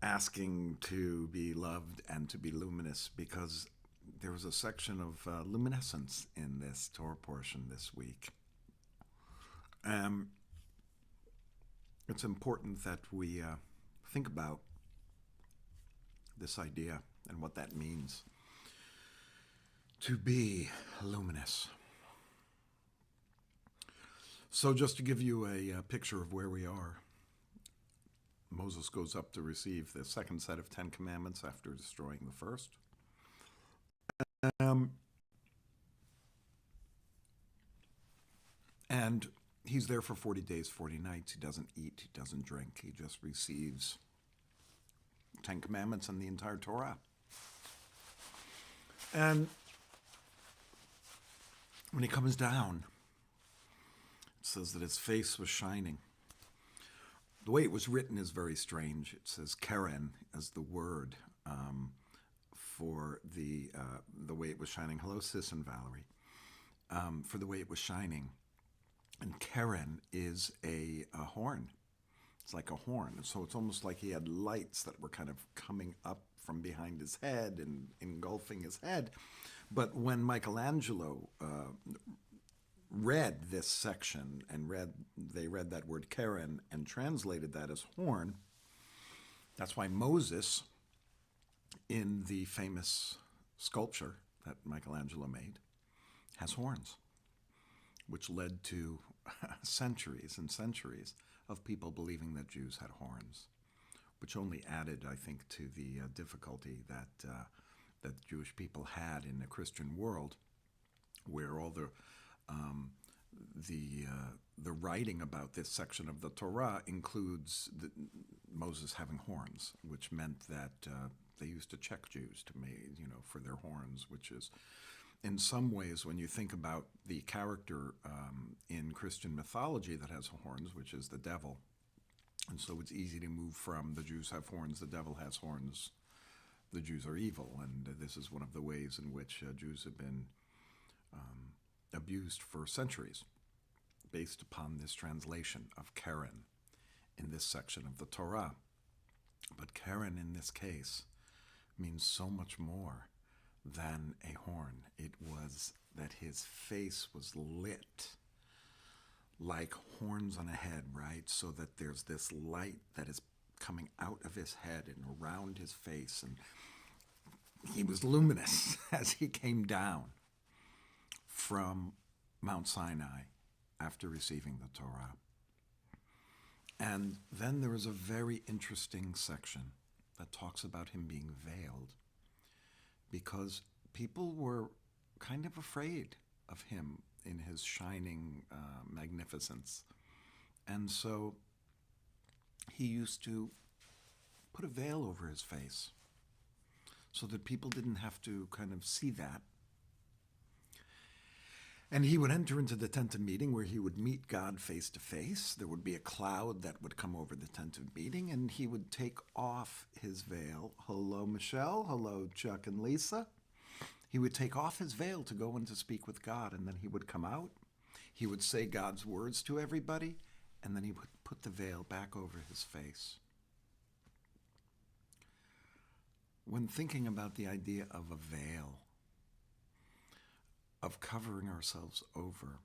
asking to be loved and to be luminous, because there was a section of luminescence in this Torah portion this week. It's important that we think about this idea and what that means to be luminous. So just to give you a picture of where we are, Moses goes up to receive the second set of 10 commandments after destroying the first. And he's there for 40 days, 40 nights. He doesn't eat, he doesn't drink. He just receives 10 commandments and the entire Torah. And when he comes down, it says that his face was shining. The way it was written is very strange. It says Keren as the word for the way it was shining. Hello, Sis and Valerie. For the way it was shining. And Keren is a horn. It's like a horn. So it's almost like he had lights that were kind of coming up from behind his head and engulfing his head. But when Michelangelo read this section and they read that word Keren and translated that as horn, that's why Moses, in the famous sculpture that Michelangelo made, has horns, which led to centuries and centuries of people believing that Jews had horns, which only added, I think, to the difficulty that Jewish people had in the Christian world, where all the writing about this section of the Torah includes Moses having horns, which meant that they used to check Jews for their horns, which is, in some ways, when you think about the character in Christian mythology that has horns, which is the devil, and so it's easy to move from the Jews have horns, the devil has horns, the Jews are evil, and this is one of the ways in which Jews have been abused for centuries, based upon this translation of Keren in this section of the Torah. But Keren in this case means so much more than a horn. It was that his face was lit like horns on a head, right? So that there's this light that is coming out of his head and around his face, and he was luminous as he came down from Mount Sinai after receiving the Torah. And then there is a very interesting section that talks about him being veiled, because people were kind of afraid of him in his shining magnificence. And so he used to put a veil over his face so that people didn't have to kind of see that. And he would enter into the tent of meeting where he would meet God face to face. There would be a cloud that would come over the tent of meeting, and he would take off his veil. Hello, Michelle. Hello, Chuck and Lisa. He would take off his veil to go in to speak with God, and then he would come out. He would say God's words to everybody, and then he would put the veil back over his face. When thinking about the idea of a veil, of covering ourselves over,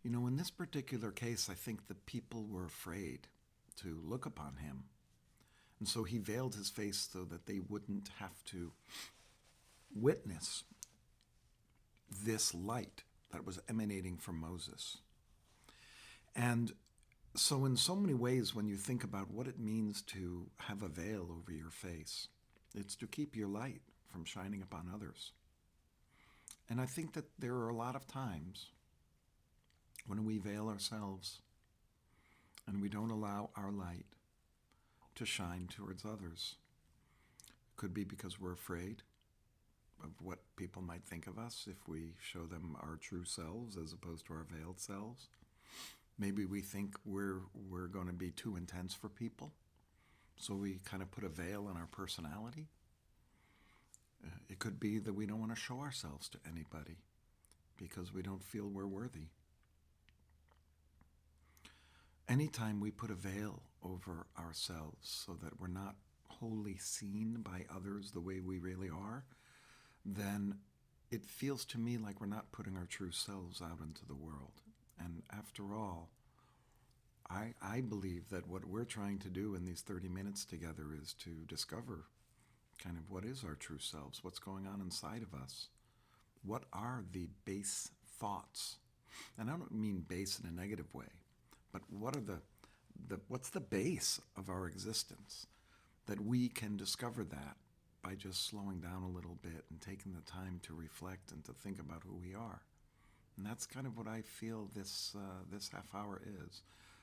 in this particular case, I think the people were afraid to look upon him. And so he veiled his face so that they wouldn't have to witness this light that was emanating from Moses. And so in so many ways, when you think about what it means to have a veil over your face, it's to keep your light from shining upon others. And I think that there are a lot of times when we veil ourselves and we don't allow our light to shine towards others. It could be because we're afraid of what people might think of us if we show them our true selves as opposed to our veiled selves. Maybe we think we're going to be too intense for people, so we kind of put a veil on our personality. It could be that we don't want to show ourselves to anybody because we don't feel we're worthy. anytime we put a veil over ourselves so that we're not wholly seen by others the way we really are, then it feels to me like we're not putting our true selves out into the world. And after all, I believe that what we're trying to do in these 30 minutes together is to discover kind of what is our true selves, what's going on inside of us, what are the base thoughts. And I don't mean base in a negative way, but what are what's the base of our existence, that we can discover that by just slowing down a little bit and taking the time to reflect and to think about who we are. And that's kind of what I feel this half hour is,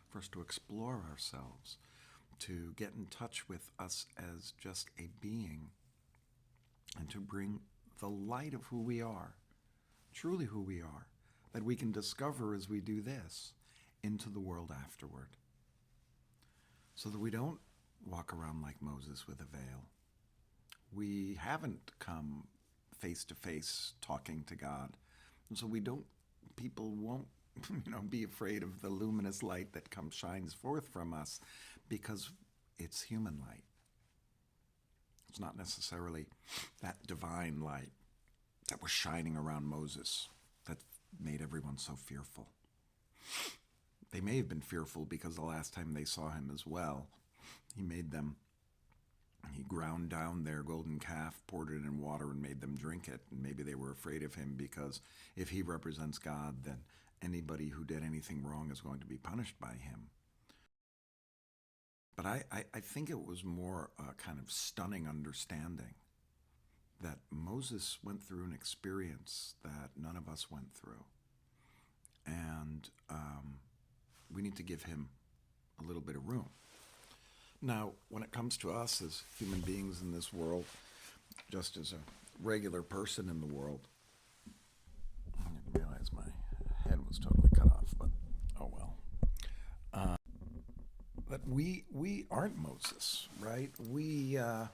for us to explore ourselves, to get in touch with us as just a being, and to bring the light of who we are, truly who we are, that we can discover as we do this into the world afterward. So that we don't walk around like Moses with a veil. We haven't come face to face talking to God. And so people won't be afraid of the luminous light that shines forth from us, because it's human light. It's not necessarily that divine light that was shining around Moses that made everyone so fearful. They may have been fearful because the last time they saw him as well, he ground down their golden calf, poured it in water, and made them drink it. And maybe they were afraid of him because if he represents God, then anybody who did anything wrong is going to be punished by him. But I think it was more a kind of stunning understanding that Moses went through an experience that none of us went through. And we need to give him a little bit of room. Now, when it comes to us as human beings in this world, just as a regular person in the world, I didn't realize my head was totally cut off, but oh well. But we aren't Moses, right? We aren't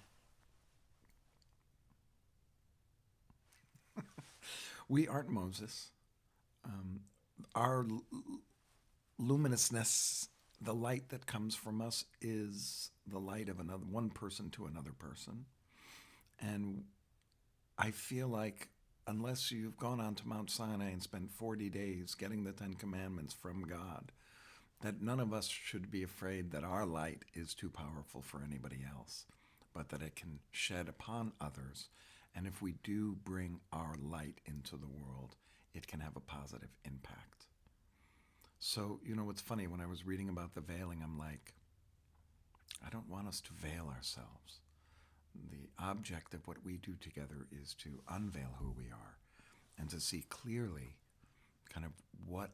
Moses. Our luminousness, the light that comes from us, is the light of one person to another person. And I feel like unless you've gone on to Mount Sinai and spent 40 days getting the 10 Commandments from God, that none of us should be afraid that our light is too powerful for anybody else, but that it can shed upon others. And if we do bring our light into the world, it can have a positive impact. So, what's funny, when I was reading about the veiling, I'm like, I don't want us to veil ourselves. The object of what we do together is to unveil who we are and to see clearly kind of what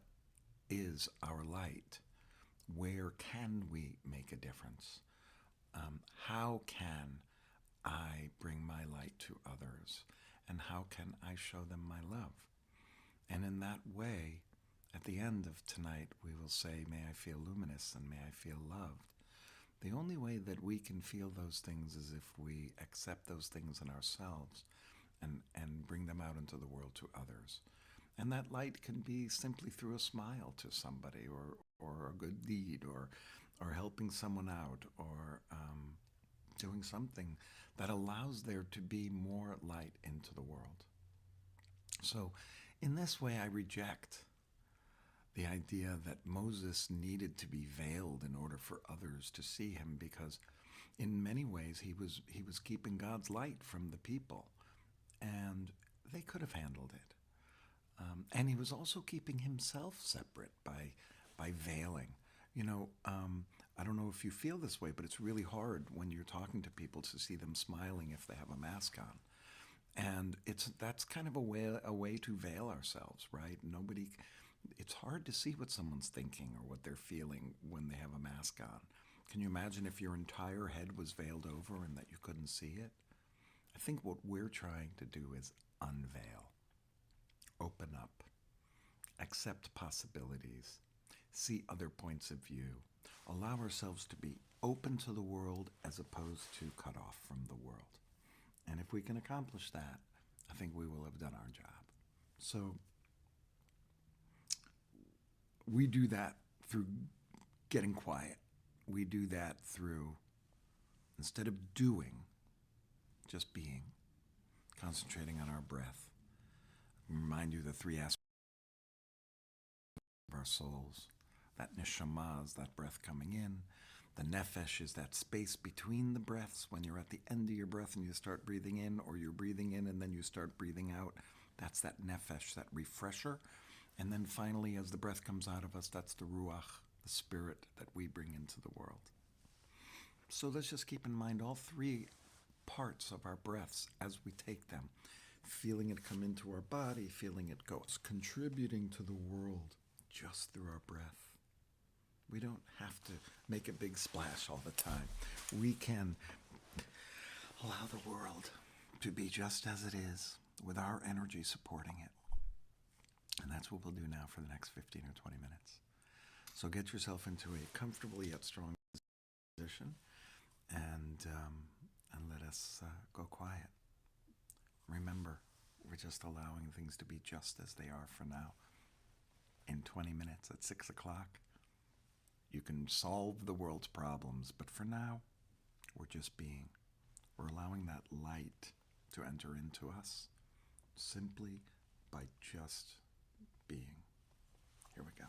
is our light. Where can we make a difference? How can I bring my light to others? And how can I show them my love? And in that way, at the end of tonight, we will say, may I feel luminous and may I feel loved. The only way that we can feel those things is if we accept those things in ourselves and bring them out into the world to others. And that light can be simply through a smile to somebody, or a good deed, or helping someone out, or doing something that allows there to be more light into the world. So in this way, I reject the idea that Moses needed to be veiled in order for others to see him, because in many ways he was keeping God's light from the people, and they could have handled it. And he was also keeping himself separate by veiling. I don't know if you feel this way, but it's really hard when you're talking to people to see them smiling if they have a mask on. And that's kind of a way to veil ourselves, right? It's hard to see what someone's thinking or what they're feeling when they have a mask on. Can you imagine if your entire head was veiled over and that you couldn't see it? I think what we're trying to do is unveil. Open up, accept possibilities, see other points of view, allow ourselves to be open to the world as opposed to cut off from the world. And if we can accomplish that, I think we will have done our job. So we do that through getting quiet. We do that through, instead of doing, just being, concentrating on our breath. Remind you the three aspects of our souls. That neshama is that breath coming in. The nefesh is that space between the breaths when you're at the end of your breath and you start breathing in, or you're breathing in and then you start breathing out. That's that nefesh, that refresher. And then finally, as the breath comes out of us, that's the ruach, the spirit that we bring into the world. So let's just keep in mind all three parts of our breaths as we take them. Feeling it come into our body, feeling it go, contributing to the world just through our breath. We don't have to make a big splash all the time. We can allow the world to be just as it is, with our energy supporting it. And that's what we'll do now for the next 15 or 20 minutes. So get yourself into a comfortable yet strong position, and let us go quiet. Remember, we're just allowing things to be just as they are for now. In 20 minutes at 6 o'clock, you can solve the world's problems, but for now, we're just being. We're allowing that light to enter into us simply by just being. Here we go.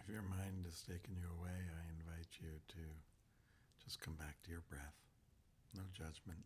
If your mind is taking you away, I invite you to just come back to your breath. No judgment.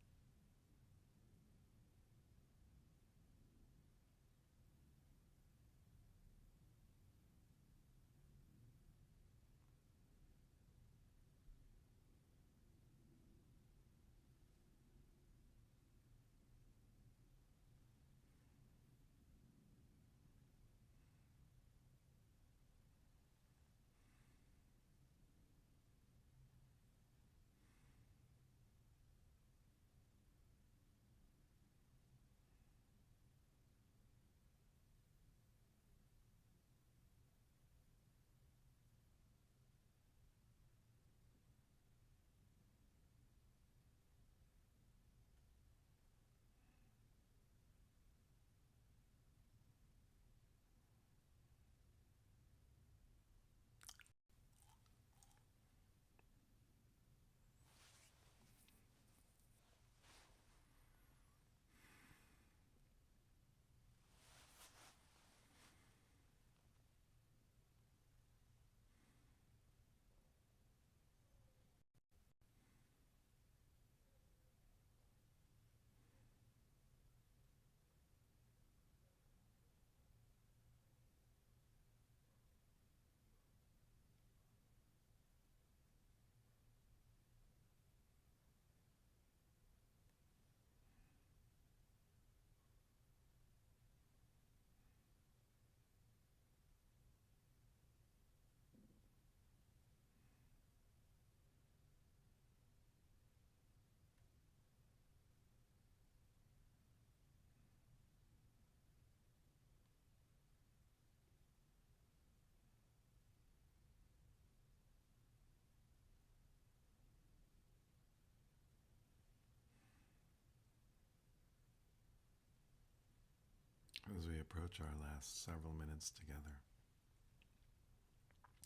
As we approach our last several minutes together,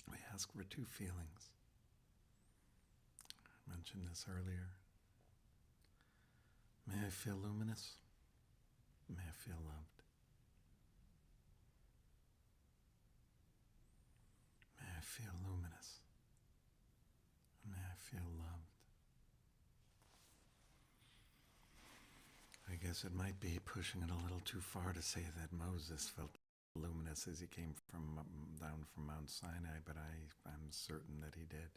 we ask for two feelings. I mentioned this earlier. May I feel luminous? May I feel loved? May I feel luminous? May I feel loved? I guess it might be pushing it a little too far to say that Moses felt luminous as he came down from Mount Sinai, but I'm certain that he did.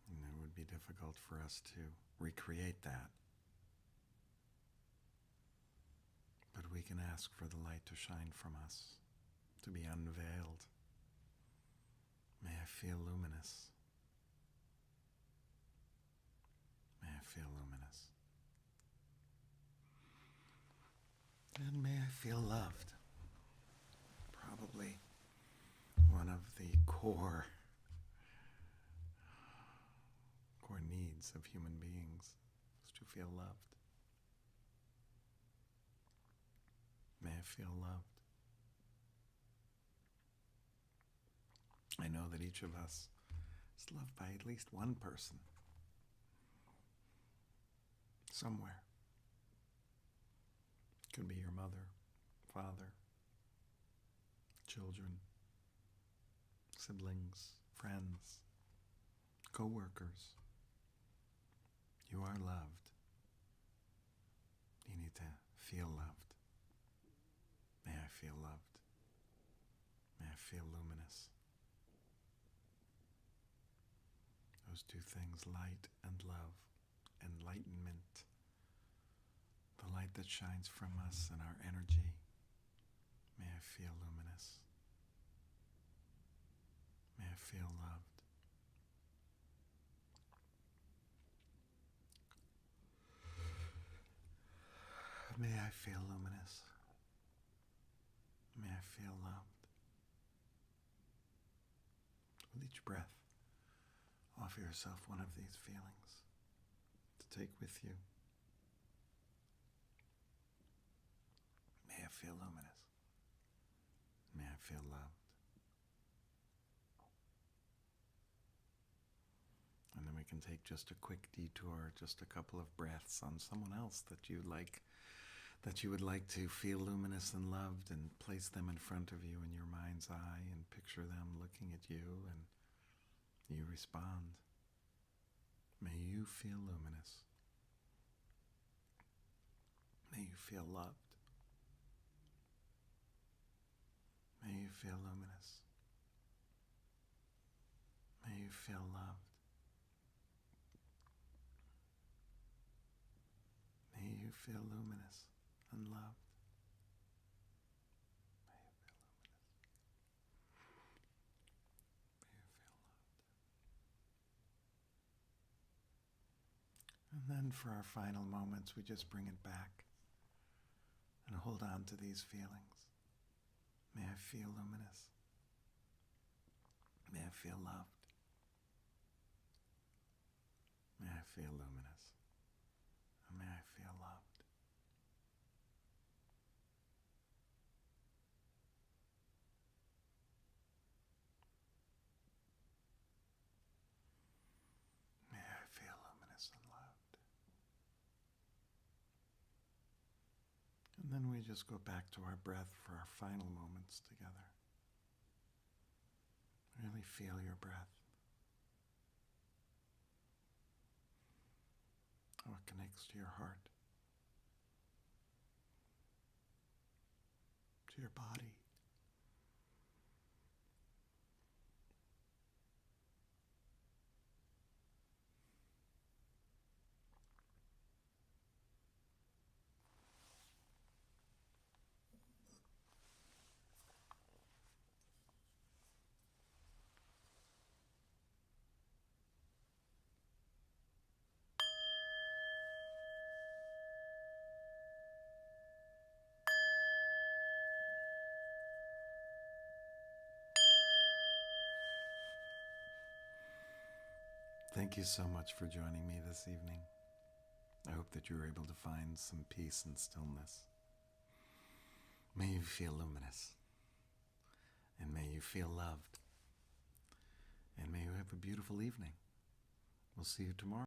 And it would be difficult for us to recreate that. But we can ask for the light to shine from us, to be unveiled. May I feel luminous. May I feel luminous. And may I feel loved. Probably one of the core needs of human beings is to feel loved. May I feel loved. I know that each of us is loved by at least one person. Somewhere. It could be your mother, father, children, siblings, friends, co-workers. You are loved. You need to feel loved. May I feel loved. May I feel luminous. Those two things, light and love, enlightenment, the light that shines from us and our energy. May I feel luminous. May I feel loved. May I feel luminous. May I feel loved. With each breath, offer yourself one of these feelings to take with you. May I feel luminous. May I feel loved. And then we can take just a quick detour, just a couple of breaths on someone else that you like, that you would like to feel luminous and loved, and place them in front of you in your mind's eye and picture them looking at you, and you respond. May you feel luminous. May you feel loved. May you feel luminous. May you feel loved. May you feel luminous and loved. May you feel luminous. May you feel loved. And then for our final moments, we just bring it back and hold on to these feelings. May I feel luminous. May I feel loved. May I feel luminous. And may I feel loved. May I feel luminous and loved. And then we just go back to our breath for our final moments together. Really feel your breath. How it connects to your heart, to your body. Thank you so much for joining me this evening. I hope that you were able to find some peace and stillness. May you feel luminous, and may you feel loved, and may you have a beautiful evening. We'll see you tomorrow.